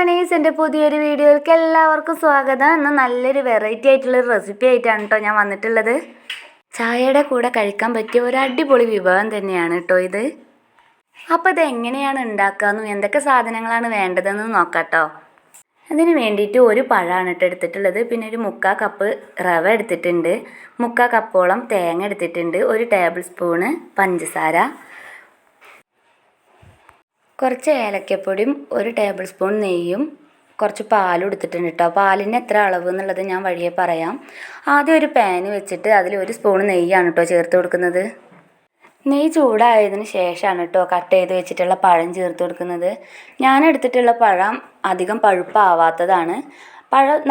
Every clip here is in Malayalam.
മണീസ് എൻ്റെ പുതിയൊരു വീഡിയോയിലേക്ക് എല്ലാവർക്കും സ്വാഗതം. ഇന്ന് നല്ലൊരു വെറൈറ്റി ആയിട്ടുള്ളൊരു റെസിപ്പി ആയിട്ടാണ് കേട്ടോ ഞാൻ വന്നിട്ടുള്ളത്. ചായയുടെ കൂടെ കഴിക്കാൻ പറ്റിയ ഒരു അടിപൊളി വിഭവം തന്നെയാണ് കേട്ടോ ഇത്. അപ്പോൾ ഇത് എങ്ങനെയാണ് ഉണ്ടാക്കാമെന്നും എന്തൊക്കെ സാധനങ്ങളാണ് വേണ്ടതെന്ന് നോക്കാം കേട്ടോ. അതിന് വേണ്ടിയിട്ട് ഒരു പഴമാണ് കേട്ടോ എടുത്തിട്ടുള്ളത്. പിന്നെ ഒരു 3/4 കപ്പ് റവ എടുത്തിട്ടുണ്ട്, 3/4 കപ്പോളം തേങ്ങ എടുത്തിട്ടുണ്ട്, 1 ടേബിൾ സ്പൂണ് പഞ്ചസാര, കുറച്ച് ഏലക്കപ്പൊടിയും 1 ടേബിൾ സ്പൂൺ നെയ്യും കുറച്ച് പാലും എടുത്തിട്ടുണ്ട് കേട്ടോ. പാലിന് എത്ര അളവ് എന്നുള്ളത് ഞാൻ വഴിയെ പറയാം. ആദ്യം ഒരു പാന് വെച്ചിട്ട് അതിൽ 1 സ്പൂൺ നെയ്യാണ് കേട്ടോ ചേർത്ത് കൊടുക്കുന്നത്. നെയ്യ് ചൂടായതിന് ശേഷമാണ് കേട്ടോ കട്ട് ചെയ്ത് വെച്ചിട്ടുള്ള പഴം ചേർത്ത് കൊടുക്കുന്നത്. ഞാൻ എടുത്തിട്ടുള്ള പഴം അധികം പഴുപ്പാവാത്തതാണ്.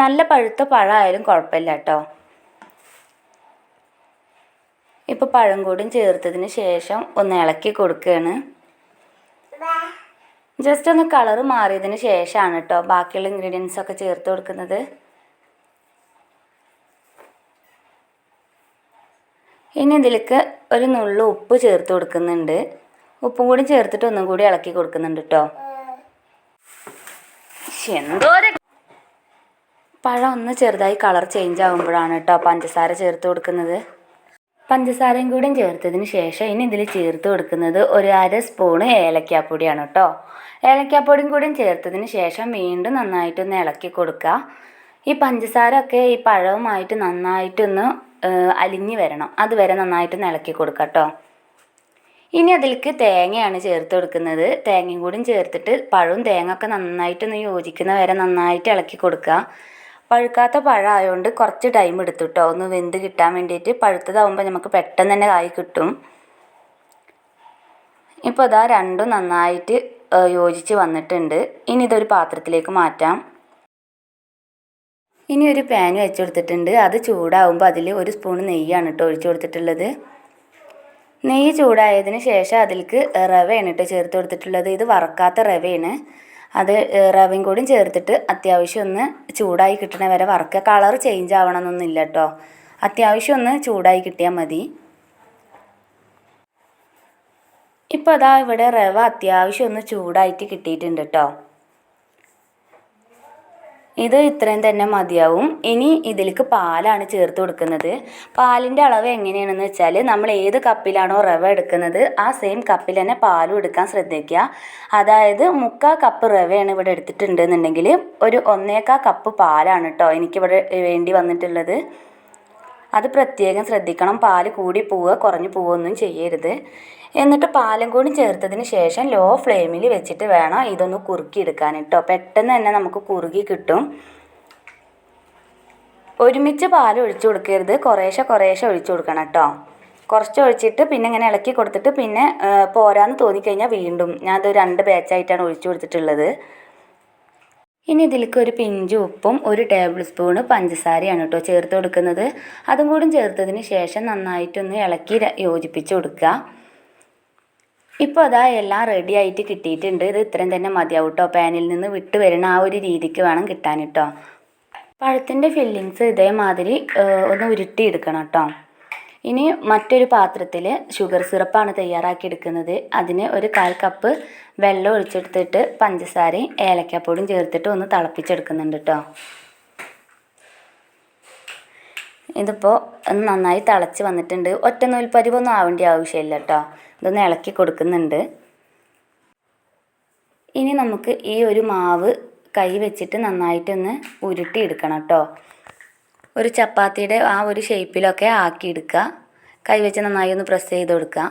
നല്ല പഴുത്ത പഴമായാലും കുഴപ്പമില്ല കേട്ടോ. ഇപ്പോൾ പഴം കൂടി ചേർത്തതിന് ശേഷം ഒന്ന് ഇളക്കി കൊടുക്കുകയാണ്. ജസ്റ്റ് ഒന്ന് കളറ് മാറിയതിന് ശേഷമാണ് കേട്ടോ ബാക്കിയുള്ള ഇൻഗ്രീഡിയൻസ് ഒക്കെ ചേർത്ത് കൊടുക്കുന്നത്. ഇനി ഇതിലേക്ക് ഒരു നുള്ളു ഉപ്പ് ചേർത്ത് കൊടുക്കുന്നുണ്ട്. ഉപ്പും കൂടി ചേർത്തിട്ട് ഒന്നും കൂടി ഇളക്കി കൊടുക്കുന്നുണ്ട് കേട്ടോ. പഴം ഒന്ന് ചെറുതായി കളർ ചേഞ്ച് ആകുമ്പോഴാണ് കേട്ടോ പഞ്ചസാര ചേർത്ത് കൊടുക്കുന്നത്. പഞ്ചസാരയും കൂടി ചേർത്തതിന് ശേഷം ഇനി ഇതിൽ ചേർത്ത് കൊടുക്കുന്നത് 1/2 സ്പൂണ് ഏലക്കാപ്പൊടിയാണ് കേട്ടോ. ഏലക്കാപ്പൊടിയും കൂടി ചേർത്തതിന് ശേഷം വീണ്ടും നന്നായിട്ടൊന്ന് ഇളക്കി കൊടുക്കുക. ഈ പഞ്ചസാര ഒക്കെ ഈ പഴവുമായിട്ട് നന്നായിട്ടൊന്ന് അലിഞ്ഞ് വരണം, അതുവരെ നന്നായിട്ടൊന്ന് ഇളക്കി കൊടുക്കുക കേട്ടോ. ഇനി അതിലേക്ക് തേങ്ങയാണ് ചേർത്ത് കൊടുക്കുന്നത്. തേങ്ങയും കൂടി ചേർത്തിട്ട് പഴവും തേങ്ങ ഒക്കെ നന്നായിട്ടൊന്ന് യോജിക്കുന്ന വരെ നന്നായിട്ട് ഇളക്കി കൊടുക്കുക. പഴുക്കാത്ത പഴമായതുകൊണ്ട് കുറച്ച് ടൈം എടുത്തു കേട്ടോ ഒന്ന് വെന്ത് കിട്ടാൻ വേണ്ടിയിട്ട്. പഴുത്തതാവുമ്പോൾ നമുക്ക് പെട്ടെന്ന് തന്നെ കായ് കിട്ടും. ഇപ്പോൾ അതാ രണ്ടും നന്നായിട്ട് യോജിച്ച് വന്നിട്ടുണ്ട്. ഇനി ഇതൊരു പാത്രത്തിലേക്ക് മാറ്റാം. ഇനി ഒരു പാൻ വെച്ച് കൊടുത്തിട്ടുണ്ട്. അത് ചൂടാവുമ്പോൾ അതിൽ 1 സ്പൂൺ നെയ്യാണ് കേട്ടോ ഒഴിച്ച് കൊടുത്തിട്ടുള്ളത്. നെയ്യ് ചൂടായതിന് ശേഷം അതിലേക്ക് റവയാണ് കേട്ടോ ചേർത്ത് കൊടുത്തിട്ടുള്ളത്. ഇത് വറക്കാത്ത റവയാണ്. അത് റവയും കൂടി ചേർത്തിട്ട് അത്യാവശ്യം ഒന്ന് ചൂടായി കിട്ടണ വരെ വറക്കുക. കളർ ചേഞ്ച് ആവണമെന്നൊന്നുമില്ല കേട്ടോ, അത്യാവശ്യം ഒന്ന് ചൂടായി കിട്ടിയാൽ മതി. ഇപ്പോൾ അതാ ഇവിടെ റവ അത്യാവശ്യം ഒന്ന് ചൂടായിട്ട് കിട്ടിയിട്ടുണ്ട് കേട്ടോ. ഇത് ഇത്രയും തന്നെ മതിയാവും. ഇനി ഇതിലേക്ക് പാലാണ് ചേർത്ത് കൊടുക്കുന്നത്. പാലിൻ്റെ അളവ് എങ്ങനെയാണെന്ന് വെച്ചാൽ നമ്മൾ ഏത് കപ്പിലാണോ റവ എടുക്കുന്നത് ആ സെയിം കപ്പിൽ തന്നെ പാലും എടുക്കാൻ ശ്രദ്ധിക്കുക. അതായത് 3/4 കപ്പ് റവയാണ് ഇവിടെ എടുത്തിട്ടുണ്ടെന്നുണ്ടെങ്കിൽ ഒരു 1/4 കപ്പ് പാലാണ് കേട്ടോ എനിക്കിവിടെ വേണ്ടി വന്നിട്ടുള്ളത്. അത് പ്രത്യേകം ശ്രദ്ധിക്കണം. പാല് കൂടി പോവുക കുറഞ്ഞു പോവുകയൊന്നും ചെയ്യരുത്. എന്നിട്ട് പാലും കൂടി ചേർത്തതിന് ശേഷം ലോ ഫ്ലെയിമിൽ വെച്ചിട്ട് വേണം ഇതൊന്ന് കുറുക്കിയെടുക്കാൻ കേട്ടോ. പെട്ടെന്ന് തന്നെ നമുക്ക് കുറുകി കിട്ടും. ഒരുമിച്ച് പാൽ ഒഴിച്ചു കൊടുക്കരുത്, കുറേശ്ശെ ഒഴിച്ചു കൊടുക്കണം കേട്ടോ. കുറച്ച് ഒഴിച്ചിട്ട് പിന്നെ ഇങ്ങനെ ഇളക്കി കൊടുത്തിട്ട് പിന്നെ പോരാന്ന് തോന്നിക്കഴിഞ്ഞാൽ വീണ്ടും ഞാനത് 2 ബാച്ചായിട്ടാണ് ഒഴിച്ചു കൊടുത്തിട്ടുള്ളത്. ഇനി ഇതിലേക്ക് ഒരു പിഞ്ച് ഉപ്പും 1 ടേബിൾ സ്പൂണ് പഞ്ചസാരയാണ് കേട്ടോ ചേർത്ത് കൊടുക്കുന്നത്. അതും കൂടി ചേർത്തതിന് ശേഷം നന്നായിട്ടൊന്ന് ഇളക്കി യോജിപ്പിച്ച് കൊടുക്കുക. ഇപ്പോൾ അതാ എല്ലാം റെഡി ആയിട്ട് കിട്ടിയിട്ടുണ്ട്. ഇത് ഇത്രയും തന്നെ മതിയാവും കേട്ടോ. പാനിൽ നിന്ന് വിട്ട് വരുന്ന ആ ഒരു രീതിക്ക് വേണം കിട്ടാൻ കേട്ടോ. പഴത്തിൻ്റെ ഫില്ലിങ്സ് ഇതേമാതിരി ഒന്ന് ഉരുട്ടിയെടുക്കണം കേട്ടോ. ഇനി മറ്റൊരു പാത്രത്തിൽ ഷുഗർ സിറപ്പാണ് തയ്യാറാക്കി എടുക്കുന്നത്. അതിന് ഒരു 1/4 കപ്പ് വെള്ളം ഒഴിച്ചെടുത്തിട്ട് പഞ്ചസാരയും ഏലക്കാപ്പൊടിയും ചേർത്തിട്ട് ഒന്ന് തിളപ്പിച്ചെടുക്കുന്നുണ്ട് കേട്ടോ. ഇതിപ്പോൾ ഒന്ന് നന്നായി തിളച്ച് വന്നിട്ടുണ്ട്. ഒറ്റ നൂൽപ്പരിവൊന്നും ആവേണ്ട ആവശ്യമില്ല കേട്ടോ. ഇതൊന്ന് ഇളക്കി കൊടുക്കുന്നുണ്ട്. ഇനി നമുക്ക് ഈ ഒരു മാവ് കൈ വെച്ചിട്ട് നന്നായിട്ടൊന്ന് ഉരുട്ടിയെടുക്കണം കേട്ടോ. ഒരു ചപ്പാത്തിയുടെ ആ ഒരു ഷേപ്പിലൊക്കെ ആക്കിയെടുക്കുക. കൈ വെച്ച് നന്നായി ഒന്ന് പ്രസ് ചെയ്ത് കൊടുക്കുക.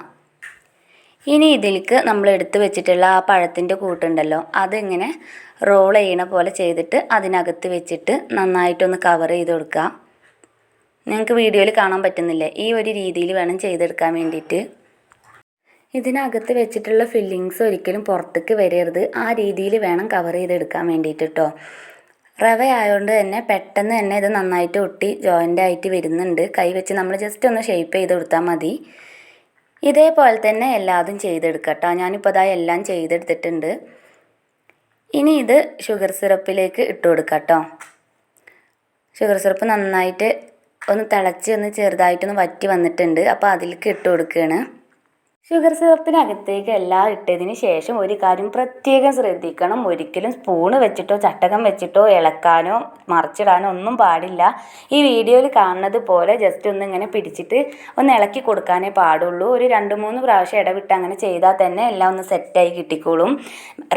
ഇനി ഇതിലേക്ക് നമ്മൾ എടുത്ത് വെച്ചിട്ടുള്ള ആ പഴത്തിൻ്റെ കൂട്ടുണ്ടല്ലോ അതിങ്ങനെ റോൾ ചെയ്യണ പോലെ ചെയ്തിട്ട് അതിനകത്ത് വെച്ചിട്ട് നന്നായിട്ടൊന്ന് കവർ ചെയ്ത് കൊടുക്കുക. നിങ്ങൾക്ക് വീഡിയോയിൽ കാണാൻ പറ്റുന്നില്ലേ, ഈ ഒരു രീതിയിൽ വേണം ചെയ്തെടുക്കാൻ വേണ്ടിയിട്ട്. ഇതിനകത്ത് വെച്ചിട്ടുള്ള ഫില്ലിങ്സ് ഒരിക്കലും പുറത്തേക്ക് വരരുത്, ആ രീതിയിൽ വേണം കവർ ചെയ്തെടുക്കാൻ വേണ്ടിയിട്ട് കേട്ടോ. റവ ആയതുകൊണ്ട് തന്നെ പെട്ടെന്ന് തന്നെ ഇത് നന്നായിട്ട് ഒട്ടി ജോയിൻ്റ് ആയിട്ട് വരുന്നുണ്ട്. കൈ വെച്ച് നമ്മൾ ജസ്റ്റ് ഒന്ന് ഷേപ്പ് ചെയ്ത് കൊടുത്താൽ മതി. ഇതേപോലെ തന്നെ എല്ലാതും ചെയ്തെടുക്കാം കേട്ടോ. ഞാനിപ്പോൾ അതാ എല്ലാം ചെയ്തെടുത്തിട്ടുണ്ട്. ഇനി ഇത് ഷുഗർ സിറപ്പിലേക്ക് ഇട്ട് കൊടുക്കാം കേട്ടോ. ഷുഗർ സിറപ്പ് നന്നായിട്ട് ഒന്ന് തിളച്ച് ഒന്ന് ചെറുതായിട്ടൊന്ന് വറ്റി വന്നിട്ടുണ്ട്. അപ്പോൾ അതിലേക്ക് ഇട്ട് കൊടുക്കുകയാണ്. ഷുഗർ സിറപ്പിനകത്തേക്ക് എല്ലാം ഇട്ടതിന് ശേഷം ഒരു കാര്യം പ്രത്യേകം ശ്രദ്ധിക്കണം. ഒരിക്കലും സ്പൂണ് വെച്ചിട്ടോ ചട്ടകം വെച്ചിട്ടോ ഇളക്കാനോ മറിച്ചിടാനോ ഒന്നും പാടില്ല. ഈ വീഡിയോയിൽ കാണുന്നത് പോലെ ജസ്റ്റ് ഒന്ന് ഇങ്ങനെ പിടിച്ചിട്ട് ഒന്ന് ഇളക്കി കൊടുക്കാനേ പാടുള്ളൂ. ഒരു 2-3 പ്രാവശ്യം ഇടവിട്ട് അങ്ങനെ ചെയ്താൽ തന്നെ എല്ലാം ഒന്ന് സെറ്റായി കിട്ടിക്കോളും.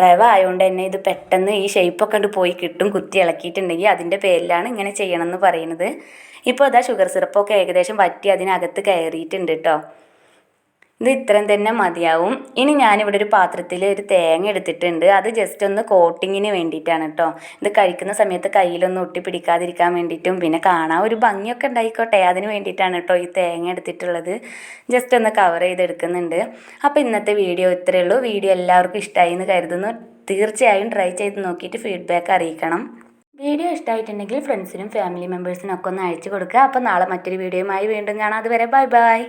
റവ ആയതുകൊണ്ട് തന്നെ ഇത് പെട്ടെന്ന് ഈ ഷേപ്പൊക്കെ ഉണ്ട് പോയി കിട്ടും. കുത്തി ഇളക്കിയിട്ടുണ്ടെങ്കിൽ അതിൻ്റെ പേരിലാണ് ഇങ്ങനെ ചെയ്യണമെന്ന് പറയുന്നത്. ഇപ്പോൾ അതാ ഷുഗർ സിറപ്പൊക്കെ ഏകദേശം വറ്റി അതിനകത്ത് കയറിയിട്ടുണ്ട് കേട്ടോ. ഇത് ഇത്രയും തന്നെ മതിയാവും. ഇനി ഞാനിവിടെ ഒരു പാത്രത്തിൽ ഒരു തേങ്ങ എടുത്തിട്ടുണ്ട്. അത് ജസ്റ്റ് ഒന്ന് കോട്ടിങ്ങിന് വേണ്ടിയിട്ടാണ് കേട്ടോ. ഇത് കഴിക്കുന്ന സമയത്ത് കയ്യിലൊന്നും ഒട്ടി പിടിക്കാതിരിക്കാൻ വേണ്ടിയിട്ടും പിന്നെ കാണാൻ ഒരു ഭംഗിയൊക്കെ ഉണ്ടായിക്കോട്ടെ അതിന് വേണ്ടിയിട്ടാണ് കേട്ടോ ഈ തേങ്ങ എടുത്തിട്ടുള്ളത്. ജസ്റ്റ് ഒന്ന് കവർ ചെയ്തെടുക്കുന്നുണ്ട്. അപ്പോൾ ഇന്നത്തെ വീഡിയോ ഇത്രയേ ഉള്ളൂ. വീഡിയോ എല്ലാവർക്കും ഇഷ്ടമായി എന്ന് കരുതുന്നു. തീർച്ചയായും ട്രൈ ചെയ്ത് നോക്കിയിട്ട് ഫീഡ്ബാക്ക് അറിയിക്കണം. വീഡിയോ ഇഷ്ടമായിട്ടുണ്ടെങ്കിൽ ഫ്രണ്ട്സിനും ഫാമിലി മെമ്പേഴ്സിനും ഒക്കെ ഒന്ന് അയച്ചു കൊടുക്കുക. അപ്പോൾ നാളെ മറ്റൊരു വീഡിയോയുമായി വീണ്ടും കാണാം. അതുവരെ ബൈ ബൈ.